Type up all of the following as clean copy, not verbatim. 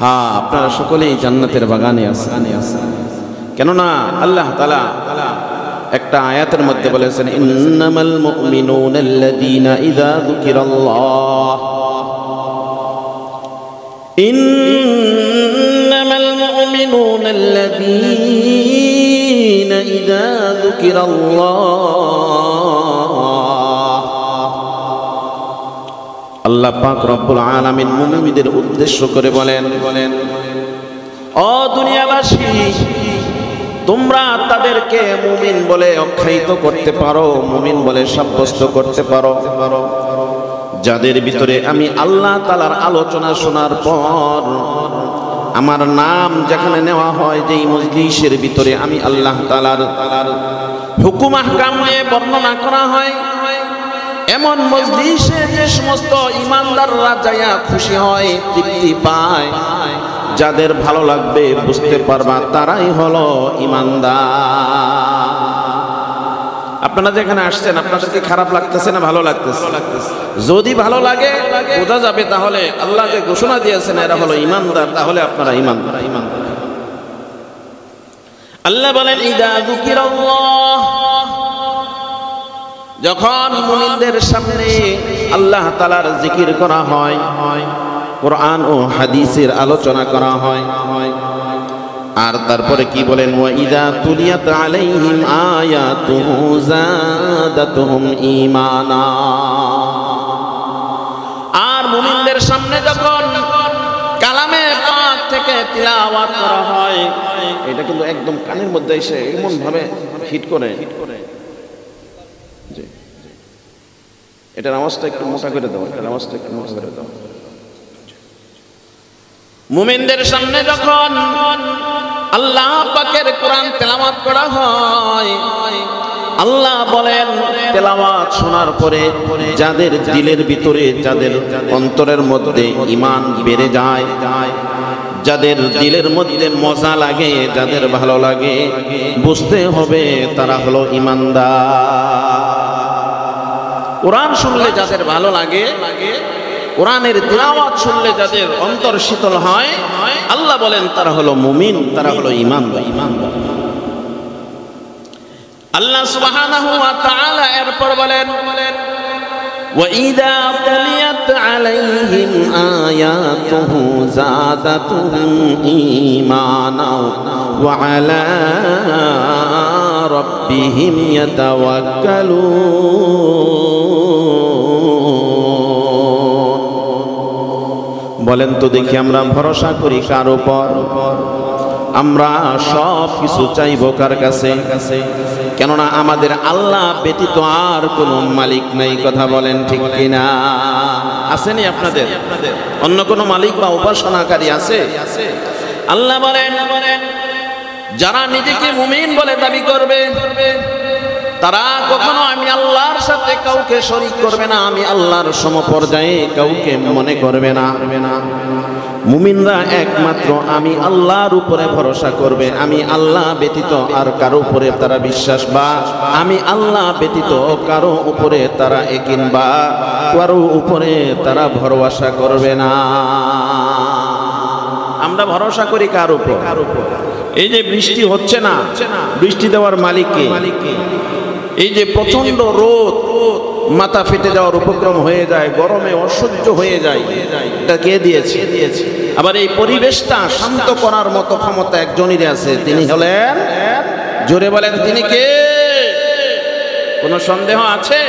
হ্যাঁ, আপনারা সকলেই জান্নাতের বাগানে আছেন। কেননা আল্লাহ তাআলা একটা আয়াতের মধ্যে বলেছেন, ইন্নামাল মুমিনুনা আল্লাযীনা ইযা যুকিরাল্লাহ ইন্নামাল মুমিনুনা আল্লাযীনা ইযা যুকিরাল্লাহ। আল্লাহ পাক রব্বুল আলামিন মুমিনদের উদ্দেশ্য করে বলেন, ও দুনিয়াবাসী, তোমরা তাদেরকে মুমিন বলে আখ্যায়িত করতে পারো, মুমিন বলে সাব্যস্ত করতে পারো যাদের ভিতরে আমি আল্লাহ তাআলার আলোচনা শোনার পর আমার নাম যেখানে নেওয়া হয়, যেই মজলিসের ভিতরে আমি আল্লাহ তাআলার হুকুম আহকাম নিয়ে বর্ণনা করা হয়, এমন মজলিসে যে সমস্ত ঈমানদাররা যায়া খুশি হয়, তৃপ্তি পায়, যাদের ভালো লাগবে বুঝতে পারবা তারাই হলো ঈমানদার। আপনারা যেখানে আসছেন, আপনাদের কি খারাপ লাগতেছে না ভালো লাগতেছে? যদি ভালো লাগে বোঝা যাবে তাহলে আল্লাহ যে ঘোষণা দিয়েছেন এরা হলো ঈমানদার, তাহলে আপনারা ঈমানদার। আল্লাহ বলেন, ইযা যুকিরাল্লাহ, যখন মুমিনদের সামনে আল্লাহ তাআলার জিকির করা হয়, কোরআন ও হাদিসের আলোচনা করা হয়, আর তারপরে কি বলেন, ওয়া ইযা তুলিয়াত আলাইহিম আয়াতুহু যাদাতুহুম ঈমানা। আর মুমিনদের সামনে যখন কালামে পাক থেকে তিলাওয়াত করা হয়, এটা কিন্তু একদম কানের মধ্যে এসে এমন ভাবে হিট করে, এটার আওয়াজটা একটু মোটা করে দাও, এটার আওয়াজটা একটু মোটা করে দাও। মুমিনদের সামনে যখন আল্লাহ পাকের কোরআন তেলাওয়াত করা হয়, আল্লাহ বলেন তেলাওয়াত শোনার পরে যাদের দিলের ভিতরে, যাদের অন্তরের মধ্যে ঈমান বেড়ে যায়, যাদের দিলের মধ্যে মজা লাগে, যাদের ভালো লাগে, বুঝতে হবে তারা হলো ঈমানদার। কোরআন শুনলে যাদের ভালো লাগে, কোরআনের তিলাওয়াত শুনলে যাদের অন্তর শীতল হয়, আল্লাহ বলেন তারা হলো মুমিন, তারা হলো ঈমানদার। আল্লাহ সুবহানাহু ওয়া তাআলা এরপর বলেন, ওয়া ইযা তুলিয়াত আলাইহিম আয়াতুহু যাদাতুহুম ঈমানা ওয়া আলা রাব্বিহিম ইয়াতাওয়াক্কালুন। বলেন তো দেখি, আমরা ভরসা করি কার উপর? আমরা সব কিছু চাইবো কার কাছে? কেননা আমাদের আল্লাহ ব্যতীত আর কোনো মালিক নাই। কথা বলেন ঠিক কিনা? আসেনি আপনাদের অন্য কোনো মালিক বা উপাসনাকারী আছে? আল্লাহ বলেন, যারা নিজেকে মুমিন বলে দাবি করবে তারা কখনো আমি আল্লাহর সাথে কাউকে শরীক করবে না, আমি আল্লাহর সমপর্যায়ে কাউকে মনে করবে না। মুমিনরা একমাত্র আমি আল্লাহর উপরে ভরসা করবে, আমি আল্লাহ ব্যতীত আর কারো উপরে তারা বিশ্বাস বা আমি আল্লাহ ব্যতীত কারো উপরে তারা ইয়াকিন বা কারো উপরে তারা ভরসা করবে না। আমরা ভরসা করি কার উপর? এই যে বৃষ্টি হচ্ছে না, বৃষ্টি দেওয়ার মালিক কে? এই যে প্রচন্ড রোদ, মাথা ফেটে যাওয়ার উপক্রম হয়ে যায়, গরমে অসহ্য হয়ে যায়, এটা কে দিয়েছে? আবার এই পরিবেশটা শান্ত করার মতো ক্ষমতা একজনেরই আছে, তিনি হলেন, জোরে বলেন তিনি কে? কোনো সন্দেহ আছে?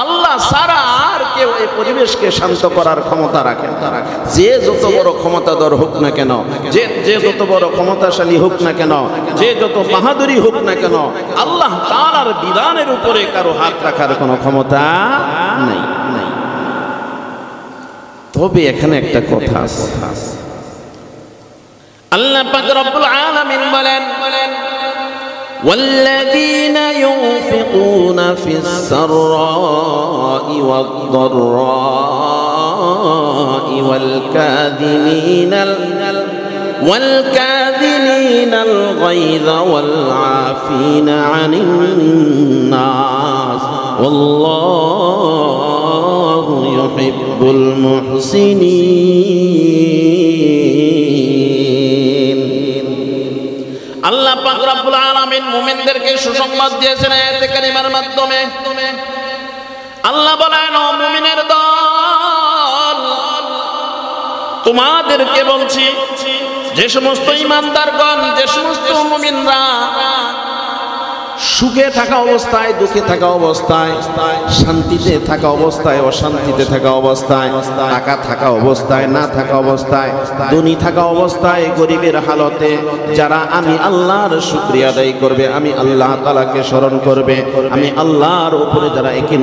আল্লাহ ছাড়া আর কেউ এই পরিবেশকে শান্ত করার ক্ষমতা রাখেন। যে যত বড় ক্ষমতাধর হোক না কেন, যে যত বড় ক্ষমতাশালী হোক না কেন, যে যত বাহাদুরি হোক না কেন, আল্লাহ তাআলার বিধানের উপরে কারো হাত রাখার কোনো ক্ষমতা নাই। তবে এখানে একটা কথা আছে, আল্লাহ পাক রব্বুল আলামিন বলেন, والذين ينفقون في السراء والضراء والكاظمين الغيظ والعافين عن الناس والله ইউহিব্বুল মুহসিনিন। আল্লাহ পাক রব্বুল আলামিন মুমিনদেরকে সুসংবাদ দিয়েছেন আয়াতে কারিমার মাধ্যমে। আল্লাহ বলেন, ও মুমিনের দল, তোমাদেরকে বলছি, যে সমস্ত ঈমানদারগণ, যে সমস্ত মুমিনরা সুখে থাকা অবস্থায়, দুঃখে থাকা অবস্থায়, শান্তিতে থাকা অবস্থায়, অশান্তিতে থাকা অবস্থায়, টাকা থাকা অবস্থায়, না থাকা অবস্থায়, ধনী থাকা অবস্থায়, গরিবের হালতে যারা আমি আল্লাহর শুকরিয়া আদায় করবে, আমি আল্লাহ তাআলাকে স্মরণ করবে, আমি আল্লাহর উপরে যারা একে